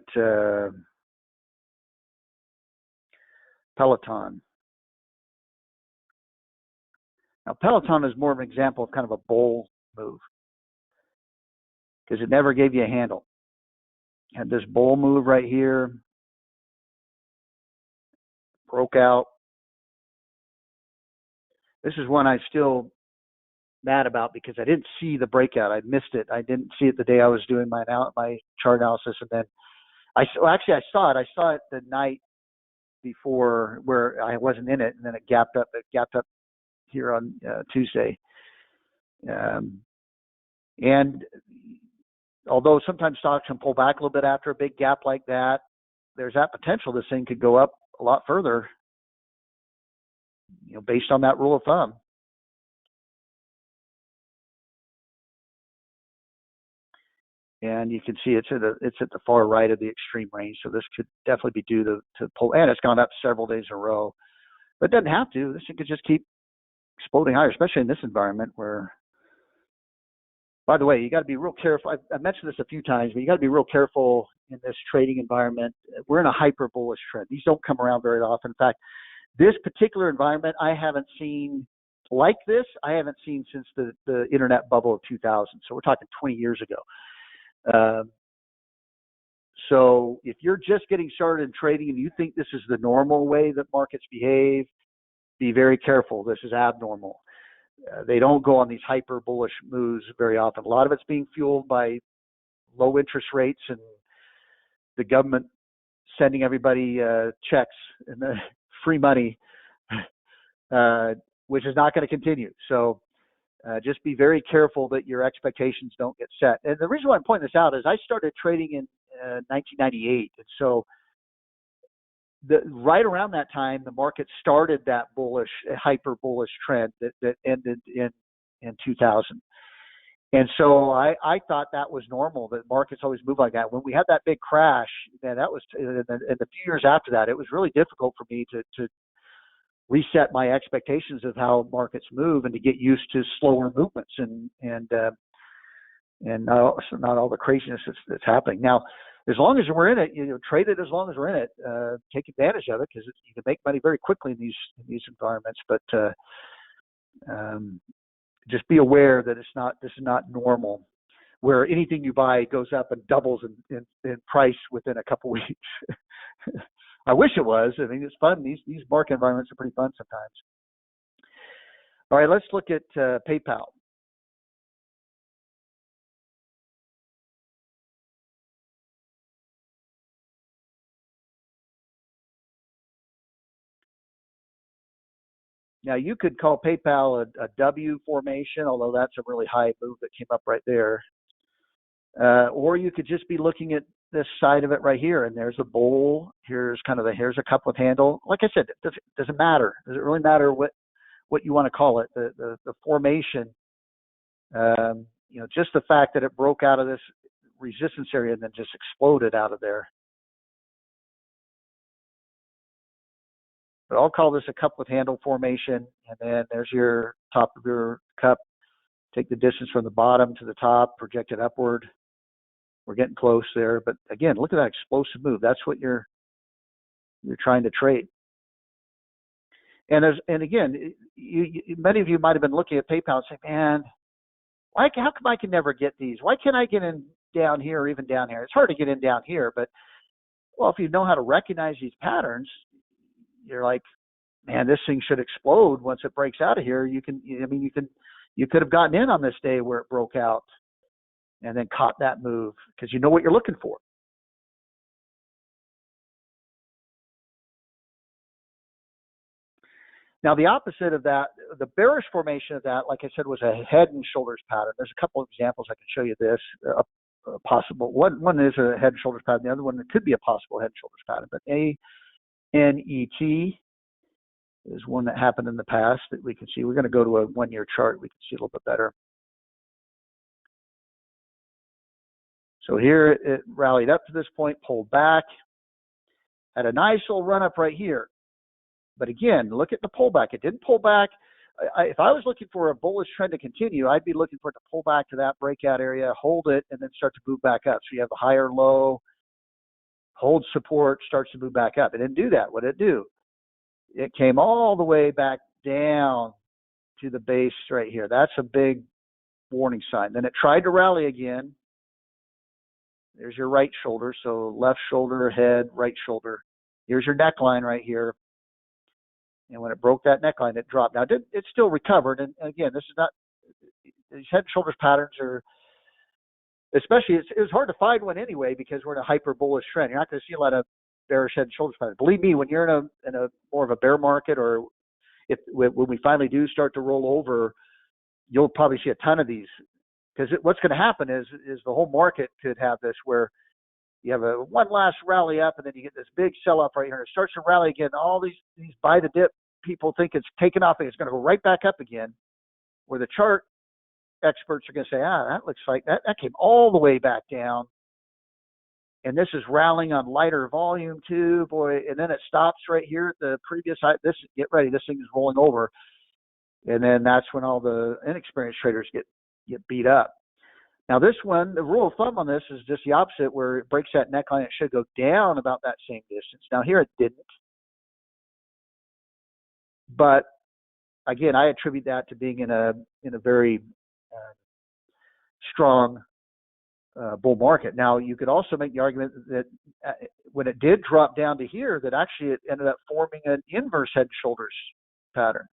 Peloton. Now, Peloton is more of an example of kind of a bull move because it never gave you a handle. It had this bull move right here, broke out. This is one I'm still mad about because I didn't see the breakout. I missed it. I didn't see it the day I was doing my chart analysis, and then I saw it. I saw it the night before where I wasn't in it, and then it gapped up. It gapped up here on Tuesday. And although sometimes stocks can pull back a little bit after a big gap like that, there's that potential this thing could go up a lot further, based on that rule of thumb. And you can see it's at the far right of the extreme range. So this could definitely be due to pull, and it's gone up several days in a row. But it doesn't have to. This thing could just keep exploding higher, especially in this environment where, by the way, you got to be real careful. I've mentioned this a few times, but you got to be real careful in this trading environment. We're in a hyper bullish trend. These don't come around very often. In fact, this particular environment I haven't seen like this. I haven't seen since the internet bubble of 2000. So we're talking 20 years ago. So if you're just getting started in trading and you think this is the normal way that markets behave, be very careful. This is abnormal. They don't go on these hyper bullish moves very often. A lot of it's being fueled by low interest rates and the government sending everybody checks and free money, which is not going to continue. So just be very careful that your expectations don't get set. And the reason why I'm pointing this out is I started trading in 1998. And so right around that time, the market started that hyper bullish trend that ended in 2000. And so I thought that was normal, that markets always move like that. When we had that big crash, man, that was, and the few years after that, it was really difficult for me to reset my expectations of how markets move and to get used to slower movements and not all the craziness that's happening. Now, as long as we're in it, trade it as long as we're in it. Take advantage of it because you can make money very quickly in these environments. But just be aware that this is not normal, where anything you buy goes up and doubles in price within a couple weeks. I wish it was. I mean, it's fun. These market environments are pretty fun sometimes. All right, let's look at PayPal. Now, you could call PayPal a W formation, although that's a really high move that came up right there. Or you could just be looking at this side of it right here, and there's a bowl. Here's a cup with handle. Like I said, it doesn't matter. Does it really matter what what you want to call it, the formation. Just the fact that it broke out of this resistance area and then just exploded out of there. But I'll call this a cup with handle formation, and then there's your top of your cup. Take the distance from the bottom to the top, project it upward. We're getting close there, but again, look at that explosive move. That's what you're trying to trade. And again, many of you might have been looking at PayPal and saying, "Man, how come I can never get these? Why can't I get in down here or even down here?" It's hard to get in down here, but well, if you know how to recognize these patterns, you're like, "Man, this thing should explode once it breaks out of here." You could have gotten in on this day where it broke out and then caught that move because you know what you're looking for. Now, the opposite of that, the bearish formation of that, like I said, was a head and shoulders pattern. There's a couple of examples I can show you this. Possible one is a head and shoulders pattern. The other one could be a possible head and shoulders pattern. But ANET is one that happened in the past that we can see. We're going to go to a 1-year chart. We can see a little bit better. So here it rallied up to this point, pulled back, had a nice little run up right here. But again, look at the pullback. It didn't pull back. If I was looking for a bullish trend to continue, I'd be looking for it to pull back to that breakout area, hold it, and then start to move back up. So you have a higher low, hold support, starts to move back up. It didn't do that. What did it do? It came all the way back down to the base right here. That's a big warning sign. Then it tried to rally again. There's your right shoulder. So left shoulder, head, right shoulder. Here's your neckline right here. And when it broke that neckline, it dropped. Now, it still recovered. And again, this is not, these head and shoulders patterns are, especially, it was hard to find one anyway because we're in a hyper bullish trend. You're not going to see a lot of bearish head and shoulders patterns. Believe me, when you're in a more of a bear market, or when we finally do start to roll over, you'll probably see a ton of these. Because what's going to happen is the whole market could have this where you have one last rally up, and then you get this big sell-off right here, and it starts to rally again. All these buy the dip people think it's taken off, and it's going to go right back up again, where the chart experts are going to say, that looks like that came all the way back down, and this is rallying on lighter volume too, boy, and then it stops right here at the previous high. Get ready, this thing is rolling over, and then that's when all the inexperienced traders get beat up. Now this one, the rule of thumb on this is just the opposite, where it breaks that neckline, it should go down about that same distance. Now here it didn't. But again, I attribute that to being in a very strong bull market. Now you could also make the argument that when it did drop down to here, that actually it ended up forming an inverse head and shoulders pattern.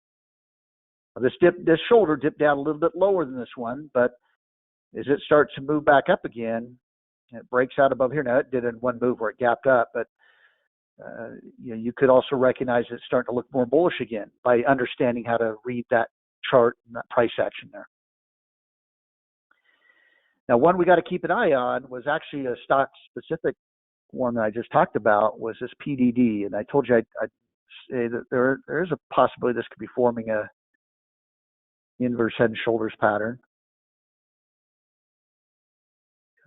This shoulder dipped down a little bit lower than this one, but as it starts to move back up again, it breaks out above here. Now it did in one move where it gapped up, but you could also recognize it's starting to look more bullish again by understanding how to read that chart and that price action there. Now, one we got to keep an eye on was actually a stock-specific one that I just talked about, was this PDD, and I told you I'd say that there is a possibility this could be forming a inverse head and shoulders pattern.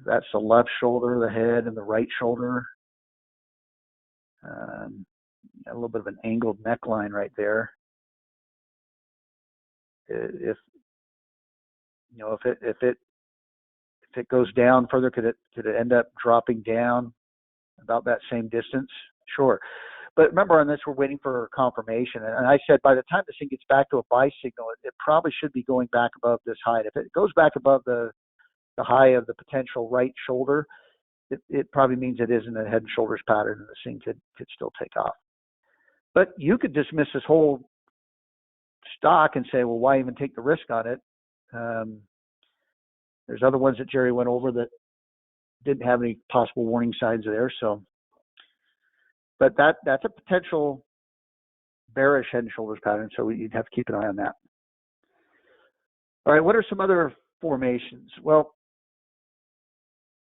That's the left shoulder, the head, and the right shoulder. A little bit of an angled neckline right there. If it goes down further, could it end up dropping down about that same distance? Sure. But remember, on this, we're waiting for confirmation. And I said by the time this thing gets back to a buy signal, it probably should be going back above this high. And if it goes back above the high of the potential right shoulder, it probably means it isn't a head and shoulders pattern, and this thing could still take off. But you could dismiss this whole stock and say, well, why even take the risk on it? There's other ones that Jerry went over that didn't have any possible warning signs there. So, but that's a potential bearish head and shoulders pattern. So you'd have to keep an eye on that. All right, what are some other formations? Well,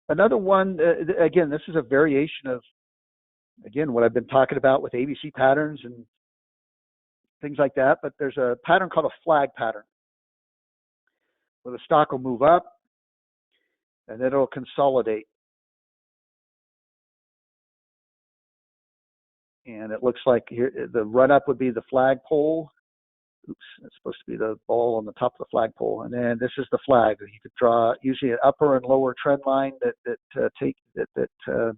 another one, again, this is a variation of, again, what I've been talking about with ABC patterns and things like that. But there's a pattern called a flag pattern, where the stock will move up and then it'll consolidate. And it looks like here the run up would be the flagpole. Oops, it's supposed to be the ball on the top of the flagpole, and then this is the flag. You could draw usually an upper and lower trend line that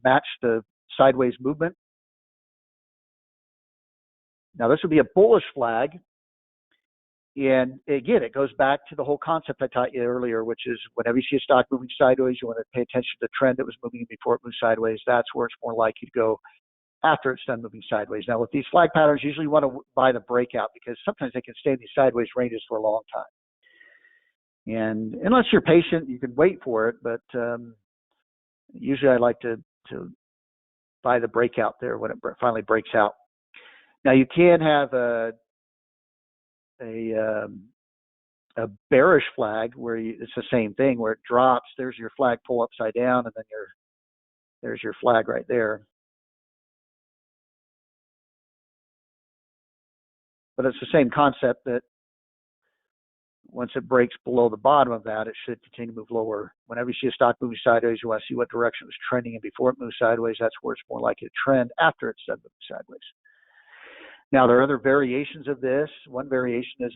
match the sideways movement. Now this would be a bullish flag, and again, it goes back to the whole concept I taught you earlier, which is whenever you see a stock moving sideways, you want to pay attention to the trend that was moving before it moved sideways. That's where it's more likely to go after it's done moving sideways. Now, with these flag patterns, usually you want to buy the breakout because sometimes they can stay in these sideways ranges for a long time. And unless you're patient, you can wait for it. But usually I like to buy the breakout there when it finally breaks out. Now, you can have a bearish flag where it's the same thing, where it drops. There's your flagpole upside down, and then there's your flag right there. But it's the same concept that once it breaks below the bottom of that, it should continue to move lower. Whenever you see a stock moving sideways, you want to see what direction it was trending in before it moved sideways. That's where it's more likely to trend after it's done moving sideways. Now, there are other variations of this. One variation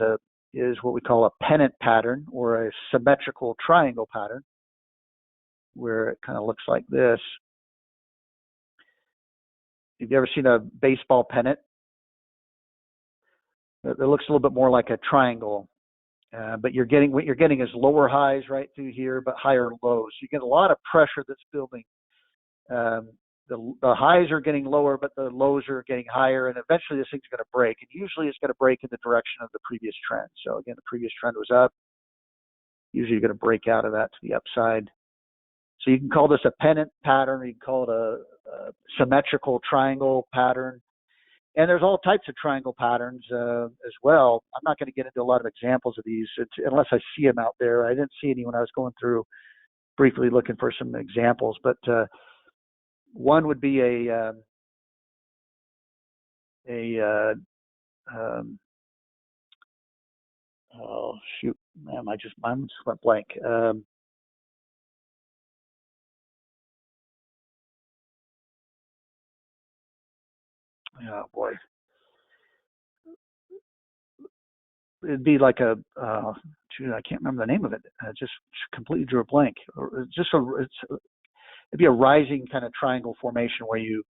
is what we call a pennant pattern, or a symmetrical triangle pattern, where it kind of looks like this. Have you ever seen a baseball pennant? It looks a little bit more like a triangle, but what you're getting is lower highs right through here, but higher lows. You get a lot of pressure that's building. The highs are getting lower, but the lows are getting higher, and eventually this thing's going to break. And usually it's going to break in the direction of the previous trend. So again, the previous trend was up. Usually you're going to break out of that to the upside. So you can call this a pennant pattern, or you can call it a symmetrical triangle pattern. And there's all types of triangle patterns as well. I'm not going to get into a lot of examples of these unless I see them out there. I didn't see any when I was going through briefly looking for some examples. But one would be oh shoot, man, mine just went blank. Oh boy. It'd be like I can't remember the name of it. Just completely drew a blank. It'd be a rising kind of triangle formation where you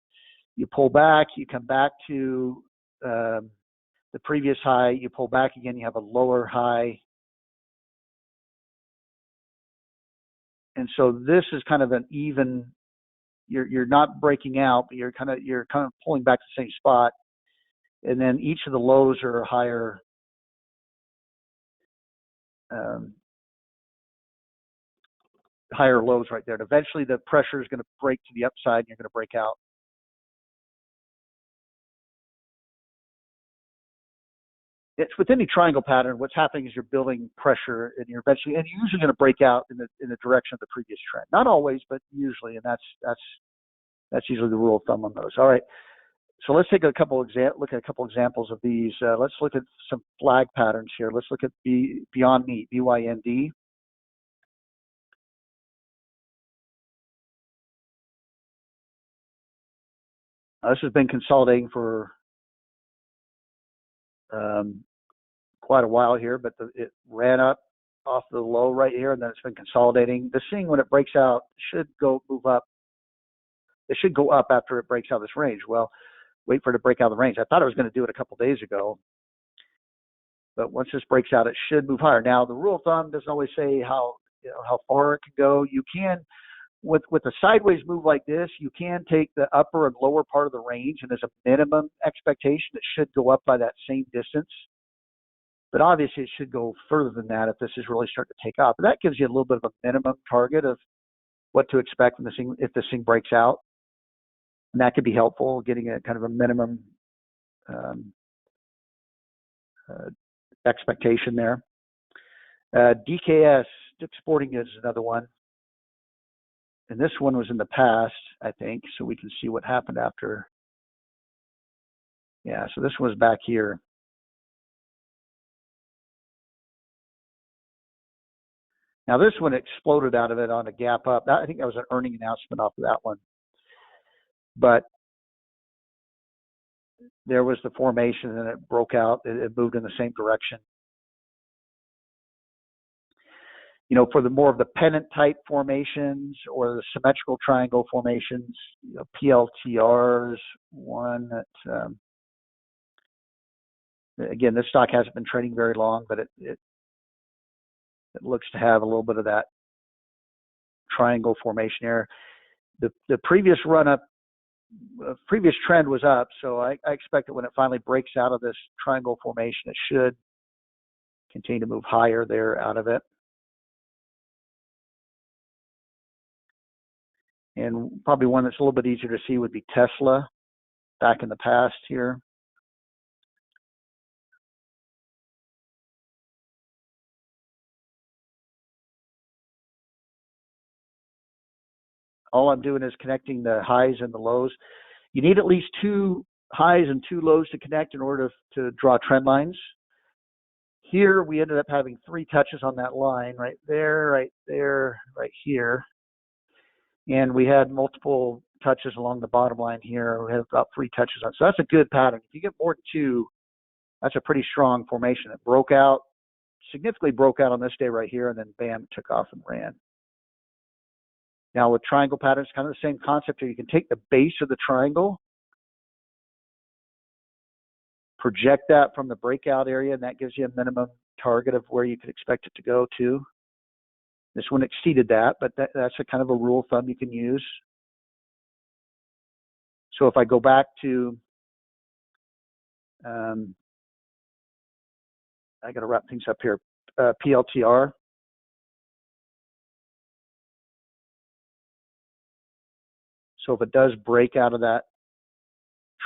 pull back, you come back to the previous high, you pull back again, you have a lower high. And so this is kind of an even, you're not breaking out, but you're kind of pulling back to the same spot. And then each of the lows are higher higher lows right there. And eventually the pressure is going to break to the upside and you're going to break out. It's with any triangle pattern, what's happening is you're building pressure, and you're usually going to break out in the direction of the previous trend. Not always, but usually, and that's usually the rule of thumb on those. All right, so let's take look at a couple examples of these. Let's look at some flag patterns here. Let's look at Beyond Meat, BYND. This has been consolidating for quite a while here, but it ran up off the low right here, and then it's been consolidating. This thing, when it breaks out, should move up. It should go up after it breaks out this range. Well, wait for it to break out of the range. I thought I was going to do it a couple days ago, but once this breaks out, it should move higher. Now, the rule of thumb doesn't always say how far it can go. You can, with a sideways move like this, you can take the upper and lower part of the range, and there's a minimum expectation it should go up by that same distance. But obviously, it should go further than that if this is really starting to take off. But that gives you a little bit of a minimum target of what to expect when if this thing breaks out. And that could be helpful, getting a kind of a minimum expectation there. DKS, Dick's Sporting Goods, is another one. And this one was in the past, I think, so we can see what happened after. Yeah, so this was back here. Now this one exploded out of it on a gap up. I think that was an earning announcement off of that one. But there was the formation and it broke out. It moved in the same direction. You know, for the more of the pennant type formations or the symmetrical triangle formations, you know, PLTR is one that, again, this stock hasn't been trading very long, but it looks to have a little bit of that triangle formation there. The previous run up, previous trend was up, so I expect that when it finally breaks out of this triangle formation, it should continue to move higher there out of it. And probably one that's a little bit easier to see would be Tesla back in the past here. All I'm doing is connecting the highs and the lows. You need at least 2 highs and 2 lows to connect in order to draw trend lines. Here, we ended up having 3 touches on that line, right there, right here. And we had multiple touches along the bottom line here. We had about 3 touches on. So that's a good pattern. If you get more than 2, that's a pretty strong formation. It broke out, significantly broke out on this day right here, and then bam, took off and ran. Now with triangle patterns, kind of the same concept here. You can take the base of the triangle, project that from the breakout area, and that gives you a minimum target of where you could expect it to go to. This one exceeded that, but that's a kind of a rule of thumb you can use. So if I go back to, I got to wrap things up here, PLTR. So if it does break out of that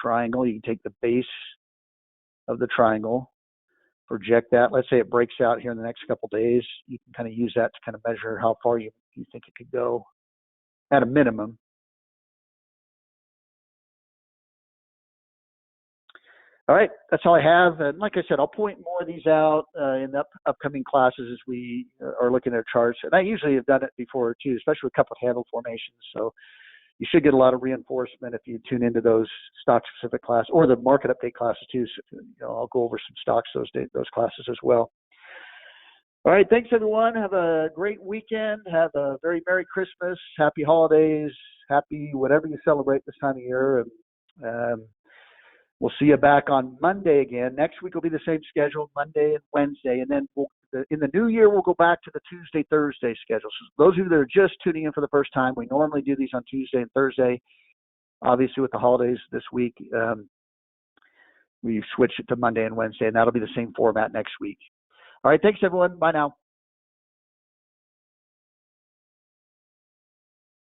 triangle, you can take the base of the triangle, project that. Let's say it breaks out here in the next couple of days. You can kind of use that to kind of measure how far you think it could go at a minimum. All right, that's all I have. And like I said, I'll point more of these out in the upcoming classes as we are looking at charts. And I usually have done it before too, especially with cup handle formations. So you should get a lot of reinforcement if you tune into those stock-specific classes or the market update classes too. So, you know, I'll go over some stocks those classes as well. All right, thanks everyone. Have a great weekend. Have a very Merry Christmas, Happy Holidays, Happy whatever you celebrate this time of year. And we'll see you back on Monday again. Next week will be the same schedule, Monday and Wednesday, and then in the new year, we'll go back to the Tuesday, Thursday schedule. So those of you that are just tuning in for the first time, we normally do these on Tuesday and Thursday. Obviously, with the holidays this week, we switched it to Monday and Wednesday, and that'll be the same format next week. All right, thanks, everyone. Bye now.